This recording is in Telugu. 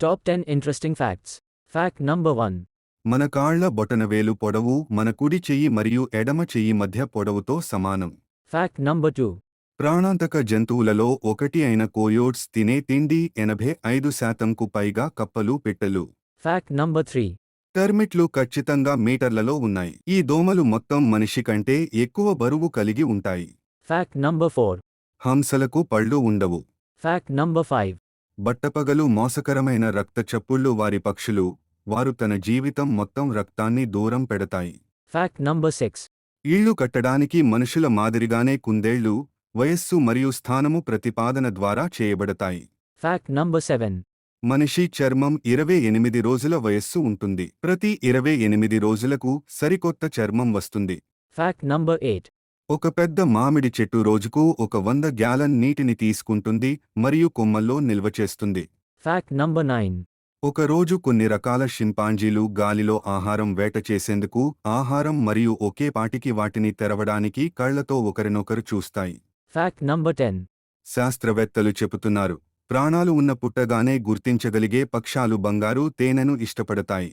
Top 10 interesting facts. Fact number 1. మన కాళ్ల బొటనవేలు పొడవు మన కుడి చెయ్యి మరియు ఎడమ చెయ్యి మధ్య పొడవుతో సమానం. Fact number 2. ప్రాణాంతక జంతువులలో ఒకటి అయిన కోయోట్స్ తినే తిండి 85%కు పైగా కప్పలు పిట్టలు. Fact number 3. టర్మిట్లు ఖచ్చితంగా మీటర్లలో ఉన్నాయి. ఈ దోమలు మొత్తం మనిషి కంటే ఎక్కువ బరువు కలిగి ఉంటాయి. Fact number 4. హంసలకు పళ్ళు ఉండవు. Fact number 5. బట్టపగలు మోసకరమైన రక్తచప్పుళ్ళు వారి పక్షులు, వారు తన జీవితం మొత్తం రక్తాన్ని దూరం పెడతాయి. Fact number 6. ఇళ్ళు కట్టడానికి మనుషుల మాదిరిగానే కుందేళ్లు, వయస్సు మరియు స్థానము ప్రతిపాదన ద్వారా చేయబడతాయి. Fact number 7. మనిషి చర్మం 28 రోజుల వయస్సు ఉంటుంది. ప్రతి 28 రోజులకు సరికొత్త చర్మం వస్తుంది. Fact number 8. ఒక పెద్ద మామిడి చెట్టు రోజుకు 100 గ్యాలన్ నీటిని తీసుకుంటుంది మరియు కొమ్మల్లో నిల్వ చేస్తుంది. Fact number 9. ఒక రోజు కొన్ని రకాల షింపాంజీలు గాలిలో ఆహారం వేట చేసేందుకు ఆహారం మరియు ఒకేపాటికి వాటిని తెరవడానికి కళ్లతో ఒకరినొకరు చూస్తాయి. Fact number 10. శాస్త్రవేత్తలు చెబుతున్నారు, ప్రాణాలు ఉన్న పుట్టగానే గుర్తించగలిగే పక్షాలు బంగారు తేనెను ఇష్టపడతాయి.